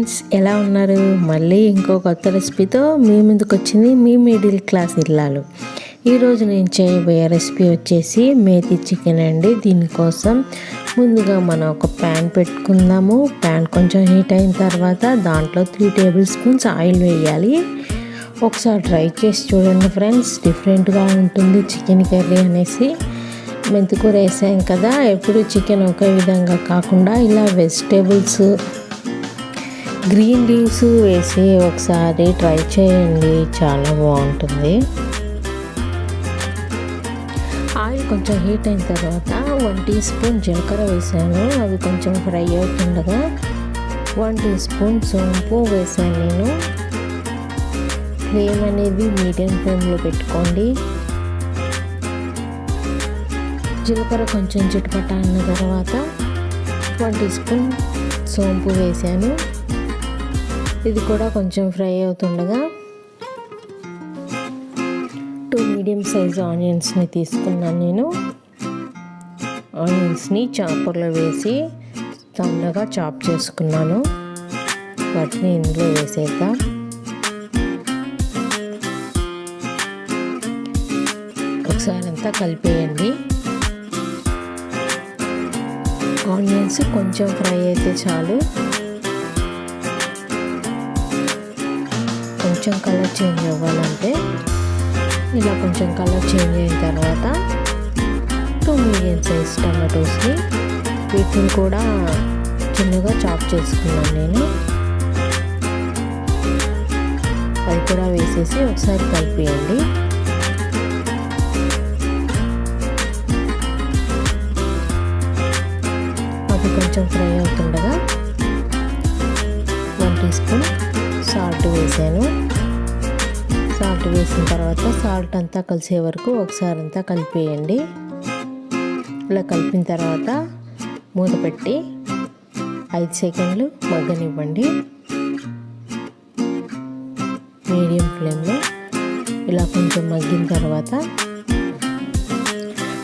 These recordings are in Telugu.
ఫ్రెండ్స్, ఎలా ఉన్నారు? మళ్ళీ ఇంకో కొత్త రెసిపీతో మీ ముందుకు వచ్చింది మీ మిడిల్ క్లాస్ ఇల్లాలు. ఈరోజు నేను చేయబోయే రెసిపీ వచ్చేసి మేతి చికెన్ అండి. దీనికోసం ముందుగా మనం ఒక ప్యాన్ పెట్టుకుందాము. ప్యాన్ కొంచెం హీట్ అయిన తర్వాత దాంట్లో 3 టేబుల్ స్పూన్స్ ఆయిల్ వేయాలి. ఒకసారి ట్రై చేసి చూడండి ఫ్రెండ్స్, డిఫరెంట్గా ఉంటుంది చికెన్ కర్రీ అనేసి. మెంతికూర వేసాం కదా, ఎప్పుడు చికెన్ ఒకే విధంగా కాకుండా ఇలా వెజిటేబుల్స్, గ్రీన్ లీవ్స్ వేసి ఒకసారి ట్రై చేయండి, చాలా బాగుంటుంది. ఆయిల్ కొంచెం హీట్ అయిన తర్వాత 1 టీ స్పూన్ జీలకర్ర వేసాను. అవి కొంచెం ఫ్రై అవుతుండగా 1 టీ స్పూన్ సోంపు వేసాను. నేను ఫ్లేమ్ అనేది మీడియం ఫ్లేమ్లో పెట్టుకోండి. జీలకర్ర కొంచెం చిటపట అన్న తర్వాత 1 టీ స్పూన్ సోంపు వేసాను. ఇది కూడా కొంచెం ఫ్రై అవుతుండగా 2 మీడియం సైజ్ ఆనియన్స్ని తీసుకున్నాను. నేను ఆనియన్స్ని చాపర్లో వేసి సన్నగా చాప్ చేసుకున్నాను. వాటిని ఇందులో వేసేద్దాం. ఒకసారి అంతా కలిపేయండి. ఆనియన్స్ కొంచెం ఫ్రై అయితే చాలు. కొంచెం కలర్ చేంజ్ అవ్వాలంటే ఇలా కొంచెం కలర్ చేంజ్ అయిన తర్వాత 2 మీడియం సైజ్ టమాటోస్ని వీటిని కూడా చిన్నగా చాప్ చేసుకున్నాను నేను. అది కూడా వేసేసి ఒకసారి కలిపేయండి. అది కొంచెం ఫ్రై అవుతుండగా 1 టీ స్పూన్ సాల్ట్ వేసాను. సాల్ట్ వేసిన తర్వాత సాల్ట్ అంతా కలిసే వరకు ఒకసారి అంతా కలిపేయండి. ఇలా కలిపిన తర్వాత మూత పెట్టి 5 సెకండ్లు మగ్గనివ్వండి మీడియం ఫ్లేమ్లో. ఇలా కొంచెం మగ్గిన తర్వాత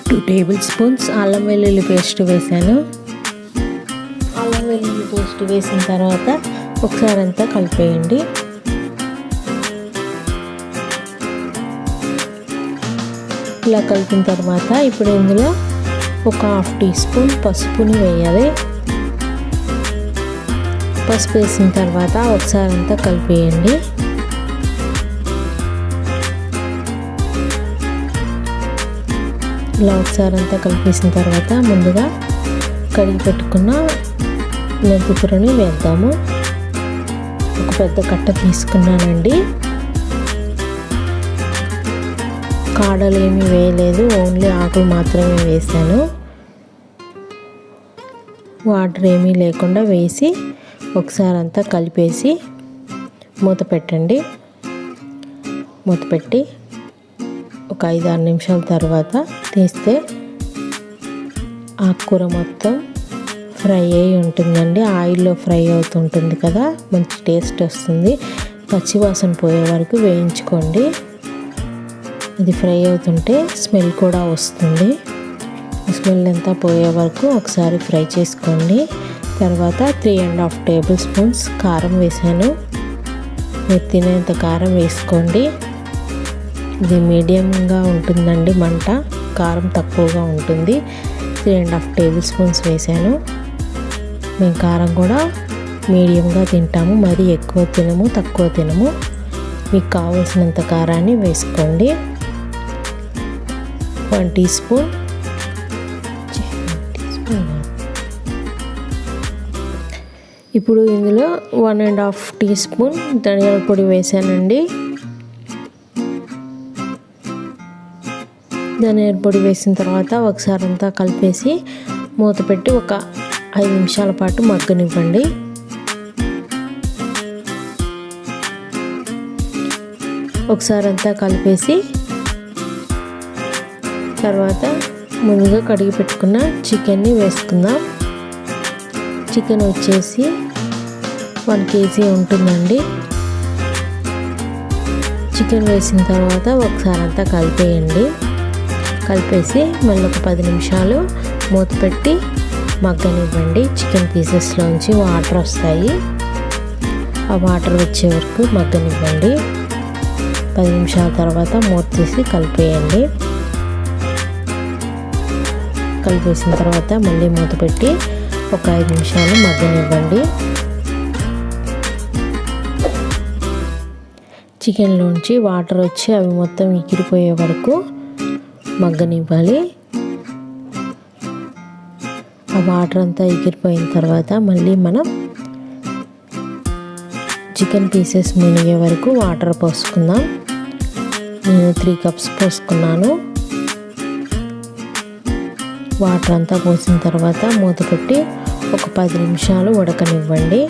2 టేబుల్ స్పూన్స్ అల్లం వెల్లుల్లి పేస్ట్ వేసాను. అల్లం వెల్లుల్లి పేస్ట్ వేసిన తర్వాత ఒకసారి అంతా కలిపేయండి. ఇలా కలిపిన తర్వాత ఇప్పుడు ఇందులో ఒక 1/2 టీ స్పూన్ పసుపుని వేయాలి. పసుపు వేసిన తర్వాత ఒకసారి అంతా కలిపేయండి. ఇలా ఒకసారి అంతా కలిపేసిన తర్వాత ముందుగా కడిగి పెట్టుకున్న మెంతికూరని వేద్దాము. ఒక పెద్ద కట్ట తీసుకున్నానండి. కాడలు ఏమీ వేయలేదు, ఓన్లీ ఆకులు మాత్రమే వేసాను. వాటర్ ఏమీ లేకుండా వేసి ఒకసారి అంతా కలిపేసి మూత పెట్టండి. మూత పెట్టి ఒక 5-6 నిమిషాల తర్వాత తీస్తే ఆకుకూర మొత్తం ఫ్రై అయి ఉంటుందండి. ఆయిల్లో ఫ్రై అవుతుంటుంది కదా, మంచి టేస్ట్ వస్తుంది. పచ్చివాసన పోయే వరకు వేయించుకోండి. ఇది ఫ్రై అవుతుంటే స్మెల్ కూడా వస్తుంది. స్మెల్ అంతా పోయే వరకు ఒకసారి ఫ్రై చేసుకోండి. తర్వాత 3.5 టేబుల్ స్పూన్స్ కారం వేసాను. మీరు తినేంత కారం వేసుకోండి. ఇది మీడియంగా ఉంటుందండి మంట, కారం తక్కువగా ఉంటుంది. 3.5 టేబుల్ స్పూన్స్ వేసాను. మేము కారం కూడా మీడియంగా తింటాము, మరీ ఎక్కువ తినము, తక్కువ తినము. మీకు కావలసినంత కారాన్ని వేసుకోండి. 1 టీ స్పూన్ ఇప్పుడు ఇందులో 1.5 టీ స్పూన్ ధనియాల పొడి వేసానండి. ధనియాల పొడి వేసిన తర్వాత ఒకసారి అంతా కలిపేసి మూత పెట్టి ఒక 5 నిమిషాల పాటు మగ్గనివ్వండి. ఒకసారి అంతా కలిపేసి తర్వాత ముందుగా కడిగి పెట్టుకున్న చికెన్ని వేసుకుందాం. చికెన్ వచ్చేసి 1 కేజీ ఉంటుందండి. చికెన్ వేసిన తర్వాత ఒకసారి అంతా కలిపేయండి. కలిపేసి మళ్ళీ ఒక 10 నిమిషాలు మూత పెట్టి మగ్గనివ్వండి. చికెన్ పీసెస్లోంచి వాటర్ వస్తాయి. ఆ వాటర్ వచ్చే వరకు మగ్గనివ్వండి. 10 నిమిషాల తర్వాత మూత తీసి కలిపేయండి. కలిపేసిన తర్వాత మళ్ళీ మూత పెట్టి ఒక 5 నిమిషాలు మగ్గనివ్వండి. చికెన్లోంచి వాటర్ వచ్చి అవి మొత్తం ఎగిరిపోయే వరకు మగ్గనివ్వాలి. ఆ వాటర్ అంతా ఎగిరిపోయిన తర్వాత మళ్ళీ మనం చికెన్ పీసెస్ మునిగే వరకు వాటర్ పోసుకుందాం. నేను 3 కప్స్ పోసుకున్నాను. వాటర్ అంతా పోసిన తర్వాత మూత పెట్టి ఒక 10 నిమిషాలు ఉడకనివ్వండి.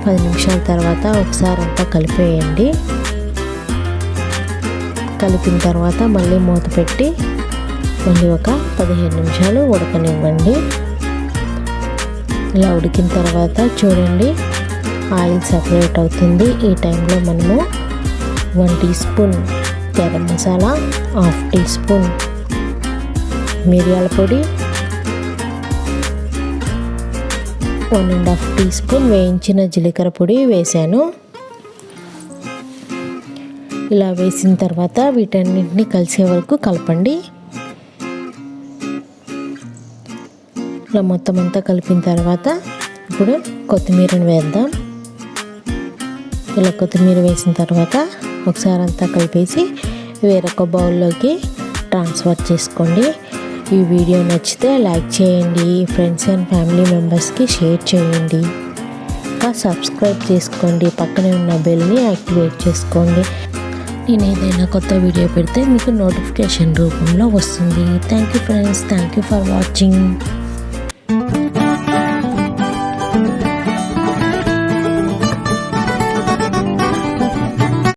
10 నిమిషాల తర్వాత ఒకసారి అంతా కలిపేయండి. కలిపిన తర్వాత మళ్ళీ మూత పెట్టి మళ్ళీ ఒక 15 నిమిషాలు ఉడకనివ్వండి. ఇలా ఉడికిన తర్వాత చూడండి ఆయిల్ సపరేట్ అవుతుంది. ఈ టైంలో మనము 1 teaspoon garam masala, 1/2 teaspoon మిరియాల పొడి, 1.5 టీ స్పూన్ వేయించిన జీలకర్ర పొడి వేసాను. ఇలా వేసిన తర్వాత వీటన్నిటిని కలిసే వరకు కలపండి. ఇలా మొత్తం అంతా కలిపిన తర్వాత ఇప్పుడు కొత్తిమీరను వేద్దాం. ఇలా కొత్తిమీర వేసిన తర్వాత ఒకసారి అంతా కలిపేసి వేరొక బౌల్లోకి ట్రాన్స్ఫర్ చేసుకోండి. ఈ వీడియో నచ్చితే లైక్ చేయండి, ఫ్రెండ్స్ అండ్ ఫ్యామిలీ మెంబర్స్కి షేర్ చేయండి, ఇంకా సబ్స్క్రైబ్ చేసుకోండి, పక్కనే ఉన్న బెల్ని యాక్టివేట్ చేసుకోండి. నేను ఏదైనా కొత్త వీడియో పెడితే మీకు నోటిఫికేషన్ రూపంలో వస్తుంది. Thank you friends, thank you for watching.